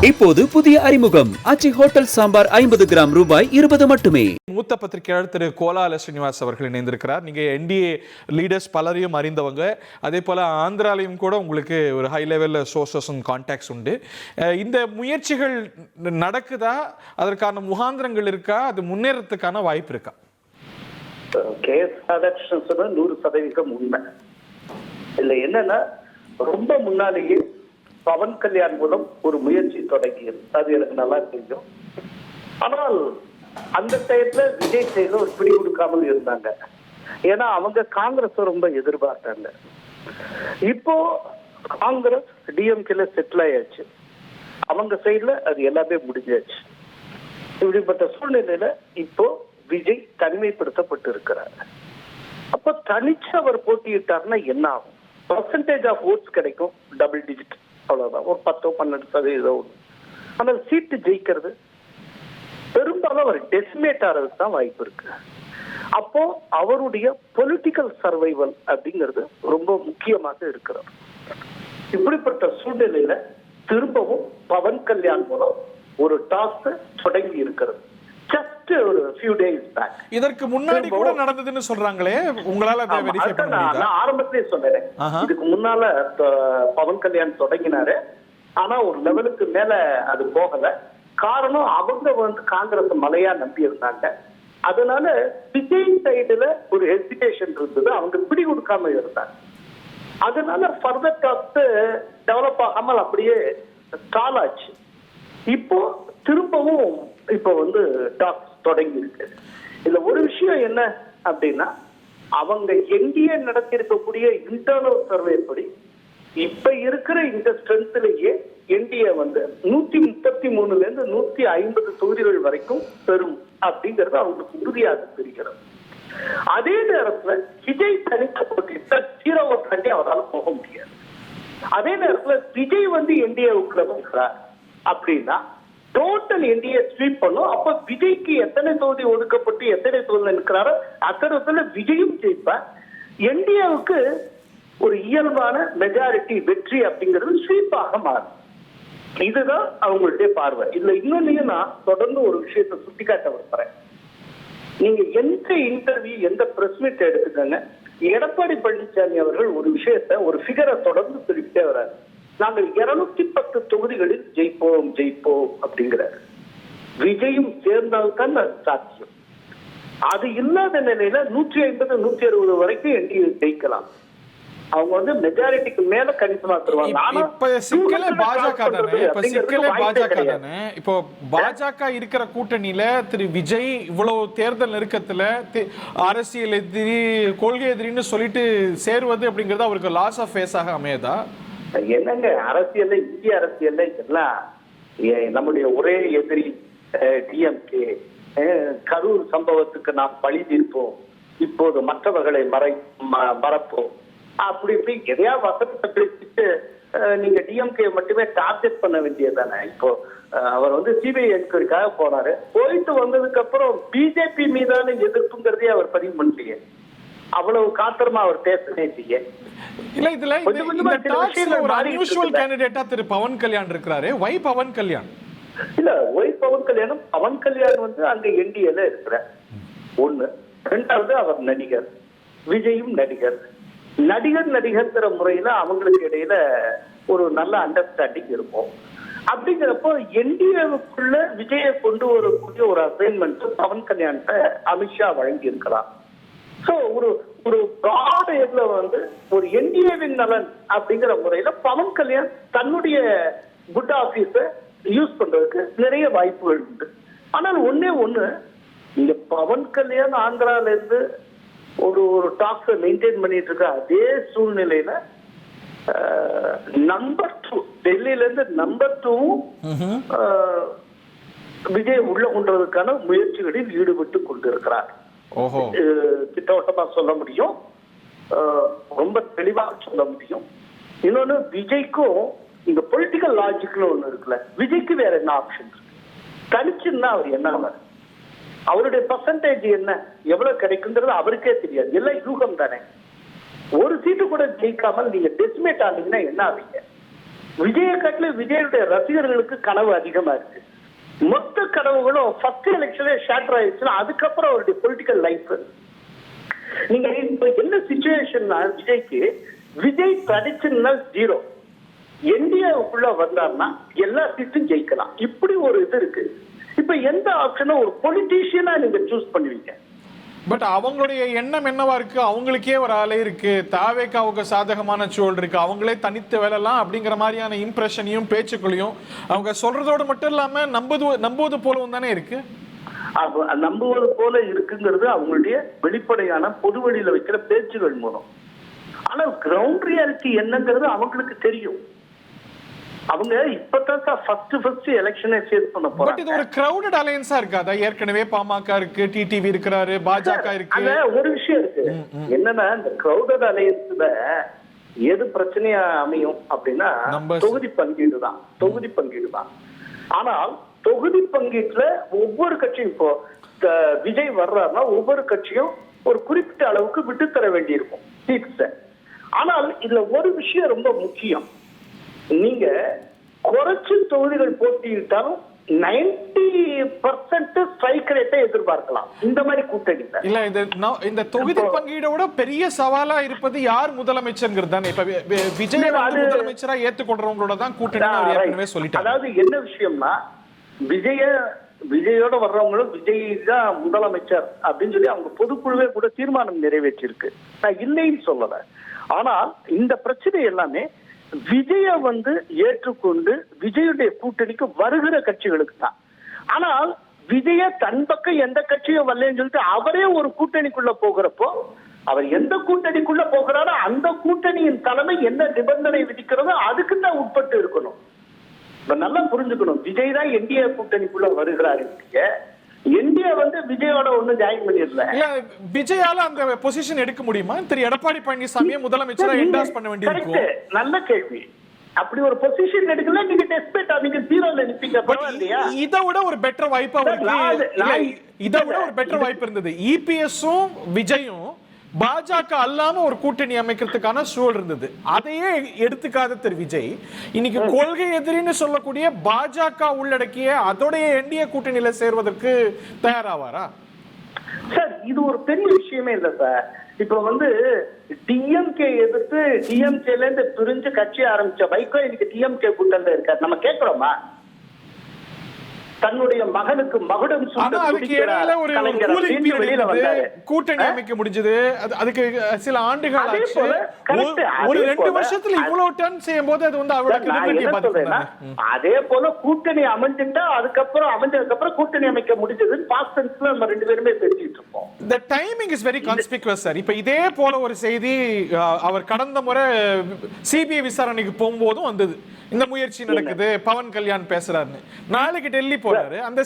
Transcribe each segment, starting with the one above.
இப்போது புதிய அறிமுகம் ஆச்சி ஹோட்டல் சாம்பார் 50 கிராம் ரூபாய் 20 மட்டுமே. மூத்த பத்திரிகையாளர் திரு கோலால ஸ்ரீனிவாஸ் அவர்கள் இணைந்திருக்கிறார். நீங்க என்டிஏ லீடர்ஸ் பலரையும் அறிந்தவங்க, அதே போல ஆந்திராலையும் கூட உங்களுக்கு ஒரு high level sources and contacts உண்டு. இந்த முயற்சிகள் நடக்குதா? அதற்கான முகாந்திரங்கள் இருக்கா? அது முன்னேறத்துக்கான வாய்ப்பு இருக்கா? கேஸ் ராதாகிருஷ்ணன் சொன்ன 100% உண்மை. இல்லை என்னன்னா, ரொம்ப முன்னாலேயே பவன் கல்யாண் மூலம் ஒரு முயற்சி தொடங்கியது, அது எனக்கு நல்லா தெரியும். ஆனால் அந்த டயத்துல விஜய் சைடுல ஒரு பிடி கொடுக்காமல் இருந்தாங்க. ஏன்னா அவங்க காங்கிரஸ் ரொம்ப எதிர்பார்த்தாங்க. இப்போ காங்கிரஸ் டிஎம்கேல செட்டில் ஆயாச்சு, அவங்க சைடுல அது எல்லாமே முடிஞ்சாச்சு. இப்படிப்பட்ட சூழ்நிலையில இப்போ விஜய் தனிமைப்படுத்தப்பட்டு இருக்கிறார். அப்ப தனிச்சு அவர் போட்டியிட்டார்னா என்ன ஆகும்? பர்சன்டேஜ் ஆஃப் ஓட்ஸ் கிடைக்கும், டபுள் டிஜிட், அவ்வளவுதான், ஒரு 10-12%. ஆனால் சீட்டு ஜெயிக்கிறது பெரும்பாலும் அவர் டெசிமேட் ஆகிறதுக்கு தான் வாய்ப்பு இருக்கு. அப்போ அவருடைய பொலிட்டிக்கல் சர்வைவல் அப்படிங்கிறது ரொம்ப முக்கியமாக இருக்கிறது. இப்படிப்பட்ட சூழ்நிலையில திரும்பவும் பவன் கல்யாண் மூலம் ஒரு டாஸ் தொடங்கி இருக்கிறது. ஜஸ்ட் ஒரு few days back. இதற்கு முன்னாடி கூட நடந்ததுன்னு சொல்றாங்களே, உங்களால அதை வெரிஃபை பண்ண முடியுதா? நான் ஆரம்பத்திலே சொன்னேன், இதுக்கு முன்னால பவன் கல்யாண் தொடங்கினாரு, ஆனா ஒரு லெவலுக்கு மேல அது போகல. காரணம் அவங்க காங்கிரஸ் மலையா நம்பி இருந்தாங்க. அதனால விஜய் சைடுல ஒரு ஹெசிடேஷன் இருந்தது, அவங்க பிடி கொடுக்காம இருந்தாங்க. அதனால ஃபர்தர் டாக்ஸ் டெவலப் ஆகாமல் அப்படியே ஸ்டால் ஆச்சு. இப்போ திரும்பவும் இப்போ டாக்ஸ் தொடங்கி இருக்கு. இதுல ஒரு விஷயம் என்ன அப்படின்னா, அவங்க என்டிஏ நடத்தி இருக்கக்கூடிய இன்டர்னல் சர்வே படி இப்ப இருக்கிற இந்த ஸ்ட்ரென்த்லயே என்டிஏ 133ல இருந்து 150 தொகுதிகள் வரைக்கும் பெறும் அப்படிங்கறது அவங்களுக்கு உறுதியாக தெரிகிறது. அதே நேரத்துல விஜய் தனித்த போட்டியிட்ட 0 தாண்டி அவரால் போக முடியாது. அதே நேரத்துல விஜய் என்டிஏவுக்குள்ள போகிறார் அப்படின்னா டோட்டல் என்டிஏ ஸ்வீப் பண்ணும். அப்ப விஜய்க்கு எத்தனை தொகுதி ஒதுக்கப்பட்டு எத்தனை தொகுதி இருக்கிறாரோ அத்தனை விஜயும் ஜெயிப்பார். என்டிஏவுக்கு ஒரு இயல்பான மெஜாரிட்டி வெற்றி அப்படிங்கிறது ஸ்வீப்பாக மாறும். இதுதான் அவங்களுடைய பார்வை. இதுல இன்னொன்னையும் நான் தொடர்ந்து ஒரு விஷயத்தை சுட்டிக்காட்ட விரும்புறேன். நீங்க எந்த இன்டர்வியூ, எந்த பிரஸ் மீட் எடுத்துக்கங்க, எடப்பாடி பழனிசாமி அவர்கள் ஒரு விஷயத்த, ஒரு ஃபிகரை தொடர்ந்து சொல்லிக்கிட்டே வர்றாரு. நாங்கள் 210 தொகுதிகளில் ஜெயிப்போம் அப்படிங்கிறார். விஜயும் சேர்ந்தால்தான் அது சாத்தியம். அது இல்லாத நிலையில 150-160 வரைக்கும் என்டிஏ ஜெயிக்கலாம். அவங்க மெஜாரிட்டிக்கு மேல கணிசமா தருவாங்க. இப்போ பாஜக இருக்கிற கூட்டணியில திரு விஜய் இவ்வளவு தேர்தல் நெருக்கத்துல அரசியல் எதிரி, கொள்கை எதிரின்னு சொல்லிட்டு சேருவது அப்படிங்கிறது அவருக்கு லாஸ் ஆஃப் ஃபேஸாக அமையதா? என்னங்க அரசியல்ல, இந்திய அரசியல்ல எல்லாம் நம்முடைய ஒரே எதிரி டிஎம்கே. கரூர் சம்பவத்துக்கு நாம் பழி தீர்ப்போம், இப்போது மற்றவர்களை மறப்போம், அப்படி இப்படி எதையா வசதி பேசிட்டு நீங்க டிஎம்கே மட்டுமே டார்கெட் பண்ண வேண்டியதானே. இப்போ அவர் சிபிஐ என்கொயரிக்காக போனாரு, போயிட்டு வந்ததுக்கு அப்புறம் பிஜேபி மீதான எதிர்ப்புங்கிறதே அவர் பதிவு பண்ணலையே. அவ்வளவு காத்திரமா அவர் பேசவே செய்ய இல்ல. இதுல இந்த டாக்ஸ்ல ஒரு அன்யூஷுவல் கேண்டிடேட்டா திரு பவன் கல்யாண் இருக்கிறாரு. வை பவன் கல்யாண்? இல்ல, ஒய் பவன் கல்யாணம், பவன் கல்யாண் அங்க என்டிஏல இருக்கிறார். ஒண்ணு. ரெண்டாவது அவர் நடிகர், விஜயும் நடிகர். நடிகர்ங்கிற முறையில அவங்களுக்கு இடையில ஒரு நல்ல அண்டர்ஸ்டாண்டிங் இருக்கும். அப்படிங்கிறப்போ என்டிஏவுக்குள்ள விஜயை கொண்டு வரக்கூடிய ஒரு அசைன்மெண்ட் பவன் கல்யாண்ட அமித்ஷா வழங்கி இருக்கிறார். சோ ஒரு பிராட் எதுல ஒரு என்டிஏவின் நலன் அப்படிங்கிற முறையில பவன் கல்யாண் தன்னுடைய குட் ஆபீஸ யூஸ் பண்றதுக்கு நிறைய வாய்ப்புகள் உண்டு. ஆனால் ஒண்ணு, இங்க பவன் கல்யாண் ஆந்திரால இருந்து ஒரு டாக்ஸை மெயின்டைன் பண்ணிட்டு இருக்க அதே சூழ்நிலையில நம்பர் 2 டெல்லியில இருந்து நம்பர் 2 விஜய் உள்ள கொண்டதுக்கான முயற்சிகளில் ஈடுபட்டு கொண்டிருக்கிறார். திட்டவட்டமா சொல்ல முடியும், ரொம்ப தெளிவாக சொல்ல முடியும். இன்னொன்னு, விஜய்க்கும் இந்த பொலிட்டிக்கல் லாஜிக்னு ஒண்ணு இருக்குல்ல, விஜய்க்கு வேற என்ன ஆப்ஷன் இருக்கு? தனிச்சுன்னா அவர் என்ன, அவருடைய பர்சன்டேஜ் என்ன, எவ்வளவு கிடைக்குங்கிறது அவருக்கே தெரியாது. எல்லாம் யூகம் தானே. ஒரு சீட்டு கூட ஜெயிக்காமல் நீங்க டெசிமேட் ஆனீங்கன்னா என்ன ஆவீங்க? விஜயை காட்டில விஜயுடைய ரசிகர்களுக்கு கனவு அதிகமா இருக்கு. மொத்த கனவுகளும் ஃபர்ஸ்ட் எலெக்ஷன்ல ஷேட்டர் ஆயிடுச்சுன்னா அதுக்கப்புறம் அவருடைய பொலிட்டிக்கல் லைஃப். நீங்க இப்ப என்ன சிச்சுவேஷன்னா விஜய்க்கு விஜய் ட்ரெடிஷனல் 0. என்டிஏவுக்குள்ள வந்தார்னா எல்லா சீட்டும் ஜெயிக்கலாம். இப்படி ஒரு இது இருக்கு. இப்ப எந்த ஆப்ஷனும் ஒரு பொலிட்டீஷியனா நீங்க சூஸ் பண்ணுவீங்க? பட் அவங்களுடைய எண்ணம் என்னவா இருக்கு? அவங்களுக்கே ஒரு ஆளே இருக்கு, தாவேக்காவுக்கு சாதகமான சூழல் இருக்கு, அவங்களே தனித்து வேலைலாம் அப்படிங்கிற மாதிரியான இம்ப்ரெஷனையும் பேச்சுக்களையும் அவங்க சொல்றதோடு மட்டும் இல்லாம நம்புவது போலவும் தானே இருக்கு. நம்புவது போல இருக்குங்கிறது அவங்களுடைய வெளிப்படையான பொதுவெளியில வைக்கிற பேச்சுகள் மூலம். ஆனா கிரவுண்ட் ரியாலிட்டி என்னங்கிறது அவங்களுக்கு தெரியும். அவங்க இப்பதான் ஃபர்ஸ்ட் எலெக்ஷனை ஃபேஸ் பண்ண போறாங்க. பட் இது ஒரு கிரவுடட் அலையன்ஸா இருக்காதா? ஏற்கனவே பாமக இருக்கு, டிடிவி இருக்கிறாரு, பாஜக இருக்கு. அங்க ஒரு விஷயம் இருக்கு. என்னன்னா இந்த கிரவுடட் அலையன்ஸ்ல எது பிரச்சனையா அமையும் அப்படின்னா தொகுதி பங்கீடு தான். ஆனால் தொகுதி பங்கீட்டுல ஒவ்வொரு கட்சியும் இப்போ விஜய் வர்றாருன்னா ஒவ்வொரு கட்சியும் ஒரு குறிப்பிட்ட அளவுக்கு விட்டு தர வேண்டி இருக்கும் சீட்ஸ். ஆனால் இதுல ஒரு விஷயம் ரொம்ப முக்கியம். நீங்க குறைச்சு தொகுதிகள் போட்டியிட்டாலும் 90% ஸ்ட்ரைக் ரேட்டை எதிர்பார்க்கலாம் இந்த மாதிரி கூட்டணி. இல்ல இந்த தொகுதி பங்கீடோட பெரிய சவாலா இருப்பது யார் முதலமைச்சர்ங்கிறது தானே. இப்ப விஜய் முதலமைச்சரா ஏத்துக்கொள்றவங்களோட தான் கூட்டணி சொல்லிட்டாங்க. அதாவது என்ன விஷயம்னா விஜயோட வர்றவங்களும் விஜய் தான் முதலமைச்சர் அப்படின்னு சொல்லி அவங்க பொதுக்குழுவே கூட தீர்மானம் நிறைவேற்றிருக்கு. நான் இல்லைன்னு சொல்லல. ஆனால் இந்த பிரச்சனை எல்லாமே விஜய ஏற்றுக்கொண்டு விஜயுடைய கூட்டணிக்கு வருகிற கட்சிகளுக்கு தான். ஆனால் விஜய தன் பக்கம் எந்த கட்சியும் வரலன்னு சொல்லிட்டு அவரே ஒரு கூட்டணிக்குள்ள போகிறப்போ அவர் எந்த கூட்டணிக்குள்ள போகிறாரோ அந்த கூட்டணியின் தலைமை என்ன நிபந்தனை விதிக்கிறதோ அதுக்கு தான் உட்பட்டு இருக்கணும். இப்ப நல்லா புரிஞ்சுக்கணும். விஜய் தான் என்டிஏ கூட்டணிக்குள்ள வருகிறாரு. என்டிஏ விஜயோட ஒண்ணு ஜாயின் பண்ணிடல. விஜயால அந்த பொசிஷன் எடுக்க முடியுமா? திரு எடப்பாடி பழனிசாமியை முதலமைச்சரா என்டாஸ் பண்ண வேண்டியிருக்கும். நல்ல கேள்வி. அப்படி ஒரு பொசிஷன் எடுக்கல. நீங்க டெஸ்பேட் நீங்க 0ல நிப்பீங்க. இதை விட ஒரு பெட்டர் வாய்ப்பு அவருக்கு, இதை விட ஒரு பெட்டர் வாய்ப்பு இருந்தது. இபிஎஸும் விஜயும் பாஜக அல்லாம ஒரு கூட்டணி அமைக்கிறதுக்கான சூழல் இருந்தது. அதையே எடுத்துக்காத திரு விஜய் இன்னைக்கு கொள்கை எதிரின்னு சொல்லக்கூடிய பாஜக உள்ளடக்கிய அதோடைய என்டிஏ கூட்டணியில சேர்வதற்கு தயாராவாரா? சார் இது ஒரு பெரிய விஷயமே இல்ல சார். இப்ப டிஎம்கே எதிர்த்து டிஎம்கேல இருந்து பிரிஞ்சு கட்சி ஆரம்பிச்ச வைகோ இன்னைக்கு டிஎம்கே கூட்டணியில இருக்காரு. நம்ம கேட்கிறோமா? தன்னுடைய மகனுக்கு மகுடம் கூட்டணி அமைக்க முடிஞ்சது. அதுக்கு சில ஆண்டுகள் ஆச்சு. ஒரு 2 வருஷத்துல இவ்வளவு டர்ன் செய்யும் போது அது அவருக்கு அதே போல கூட்டணி அமைஞ்சுட்டா அதுக்கப்புறம் அமைஞ்சதுக்கு அப்புறம் கூட்டணி அமைக்க முடிஞ்சது. பாஸ்ட் டென்ஸ்ல நம்ம 2 பேருமே பேசிட்டு இருப்போம். The timing is very conspicuous sir. இப்ப இதே போல ஒரு செய்தி அவர் கடந்த முறை சிபிஐ விசாரணைக்கு போகும்போதும் வந்தது. இந்த முயற்சி நடக்குது, பவன் கல்யாண் பேசுறாரு, நாளைக்கு டெல்லி போறாரு. அந்த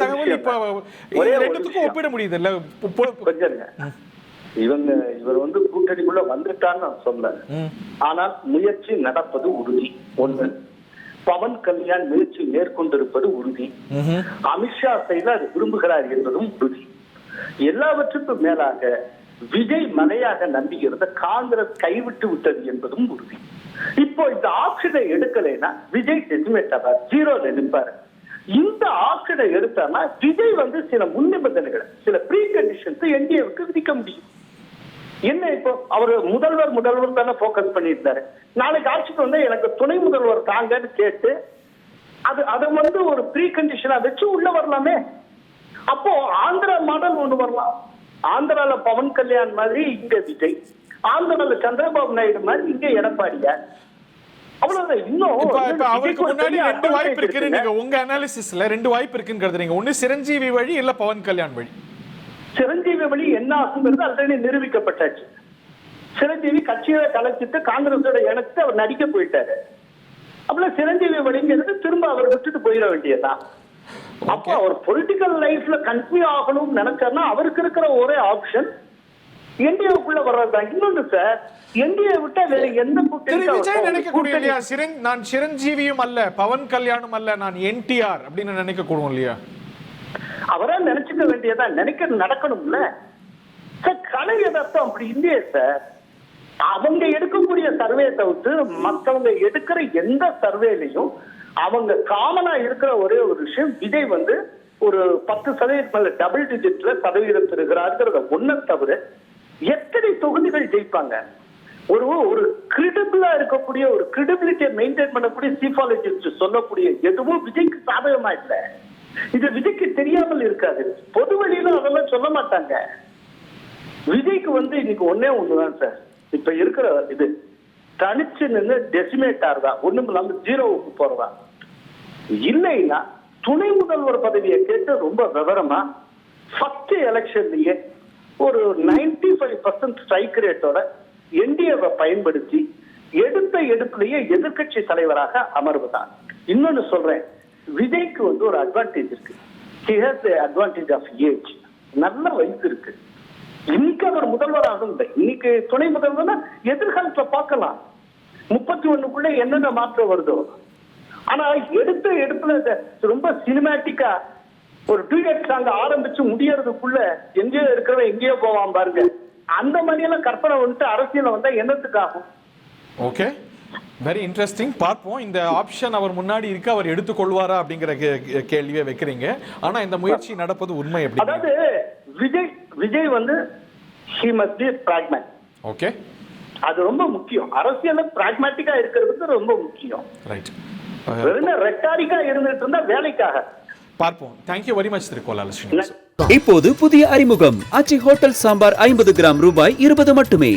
தகவல் இப்ப ரெண்டுத்துக்கும் ஒப்பிட முடியுது இல்ல? இவர் கூட்டணிக்குள்ள வந்துட்டான்னு நான் சொல்ல. ஆனால் முயற்சி நடப்பது உறுதி. ஒன்று, பவன் கல்யாண் முயற்சி மேற்கொண்டிருப்பது உறுதி. அமித்ஷா சைடுல அது விரும்புகிறார் என்பதும் உறுதி. எல்லாவற்றுக்கும் மேலாக விஜய் மலையாக நம்பியிருந்த காங்கிரஸ் கைவிட்டு விட்டது என்பதும் உறுதி. இப்போ இந்த ஆப்ஷனை எடுக்கலைன்னா விஜய் டெசிமேட் ஆவார், 0ல நிற்பாரு. இந்த ஆப்ஷனை எடுத்தானா விஜய் சில முன் நிபந்தனைகளை, சில ப்ரீ கண்டிஷன்ஸ் என்டிஏவுக்கு விதிக்க முடியும். என்ன இப்போ அவர் முதல்வர் தானே போக்கஸ் பண்ணியிருந்தாரு. நாளைக்கு ஆட்சிக்கு எனக்கு துணை முதல்வர் தாங்கன்னு கேட்டு அதை ஒரு ப்ரீ கண்டிஷனா வச்சு உள்ள வரலாமே. அப்போ ஆந்திரா மாடல் ஒண்ணு வரலாம். ஆந்திரால பவன் கல்யாண் மாதிரி இங்க விஜய், ஆந்திரால சந்திரபாபு நாயுடு மாதிரி இங்க எடப்பாடியார். அவ்வளவுதான். இன்னும் அவருக்கு முன்னாடி 2 வாய்ப்பு இருக்கு. நீங்க உங்க அனாலிசிஸ்ல 2 வாய்ப்பு இருக்குங்கிறது. ஒண்ணு சிரஞ்சீவி வழி, இல்ல பவன் கல்யாண் வழி. சிரஞ்சீவி வழி என்ன ஆகுங்கிறது ஆல்ரெடி நிரூபிக்கப்பட்டாச்சு. சிரஞ்சீவி கட்சியை கலைச்சிட்டு காங்கிரஸோட இணைச்சு அவர் நடிக்க போயிட்டாரு. அப்ப சிரஞ்சீவி வழிங்கிறது திரும்ப அவர் விட்டுட்டு போயிட வேண்டியதுதான். அப்போ அவர் பொலிட்டிக்கல் லைஃப்ல கண்டினியூ ஆகணும்னு நினைச்சாருன்னா அவருக்கு இருக்கிற ஒரே ஆப்ஷன் என்டிஏவுக்குள்ள வர்றதுதான். இன்னொன்று சார், என்டிஏ விட்டா வேற எந்த கூட்டணி நான் சிரஞ்சீவியும் அல்ல, பவன் கல்யாணும் அல்ல, நான் என்டிஆர் அப்படின்னு நினைக்க கூடும் இல்லையா? அவரா நினைச்சுக்க வேண்டியதான். நினைக்கிறது நடக்கணும்ல சார். கலை யதார்த்தம் அப்படி இல்லையே சார். அவங்க எடுக்கக்கூடிய சர்வே தவிர்த்து மற்றவங்க எடுக்கிற எந்த சர்வேலையும் அவங்க காமனா இருக்கிற ஒரே ஒரு விஷயம், விஜய் வந்து ஒரு 10% டபுள் டிஜிட்ல சதவீதம் பெறுகிறாருங்கிறத ஒன்ன தவிர எத்தனை தொகுதிகள் ஜெயிப்பாங்க? ஒரு கிரெடிபிளா இருக்கக்கூடிய ஒரு கிரெடிபிலிட்டியை மெயின்டைன் பண்ணக்கூடிய சீஃபாலஜிஸ்ட் சொல்லக்கூடிய எதுவும் விஜய்க்கு சாதகமா இல்லை. இது விஜய்க்கு தெரியாமல் இருக்காது. பொது வழியில அதெல்லாம் சொல்ல மாட்டாங்க. விஜய்க்கு வந்து இன்னைக்கு ஒன்னே ஒண்ணுதான் சார், இப்ப இருக்கிற இது தனிச்சு நின்று டெசிமேட் ஆறுதா, ஒண்ணும் இல்லாம ஜீரோவுக்கு போறதா, இல்லைன்னா துணை முதல்வர் பதவியை கேட்டு ரொம்ப விவரமா ஃபர்ஸ்ட் எலெக்ஷன்லயே ஒரு 95% ஸ்ட்ரைக் ரேட்டோட என்டிஏவை பயன்படுத்தி எடுப்புலயே எதிர்கட்சி தலைவராக அமர்வுதான். இன்னொன்னு சொல்றேன், விஜய்க்கு வந்து ஒரு அட்வான்டேஜ் இருக்கு. He has the advantage of age. நல்ல வயசு இருக்கு. இன்னைக்கு அவர் முதல்வராக இல்லை, இன்னைக்கு துணை முதல்வர் எதிர்காலத்துல பார்க்கலாம் 31க்குள்ள என்னென்ன மாற்றம் வருதோ. ஆனா எடுப்புல ரொம்ப சினிமேட்டிக்கா ஒரு டூயட் சாங் ஆரம்பிச்சு முடியறதுக்குள்ள எங்கேயோ இருக்கிறவன் எங்கேயோ போவான் பாருங்க, அந்த மாதிரி எல்லாம் கற்பனை வந்துட்டு அரசியல் வந்தா என்னத்துக்கு ஆகும்? Okay, very interesting. பார்ப்போம். இந்த ஆப்ஷன் அவர் முன்னாடி இருக்கு, அவர் எடுத்துக்கொள்வாரா அப்படிங்கிற கேள்வியை வைக்கிறீங்க. ஆனா இந்த முயற்சி நடப்பது உண்மை எப்படி? அதாவது விஜய் வந்து he must be pragmatic. Okay, அது ரொம்ப முக்கியம். அரசியல பிராக்மேட்டிக்கா இருக்கிறது ரொம்ப முக்கியம். ரைட். வெறும் ரெட்டாரிக்கா இருந்துட்டு இருந்தா வேலைக்காக. பார்ப்போம். தேங்க்யூ வெரி மச் திரு கோலால ஸ்ரீனிவாசன். இப்போது புதிய அறிமுகம் ஆச்சி ஹோட்டல் சாம்பார் 50 கிராம் ரூபாய் 20 மட்டுமே.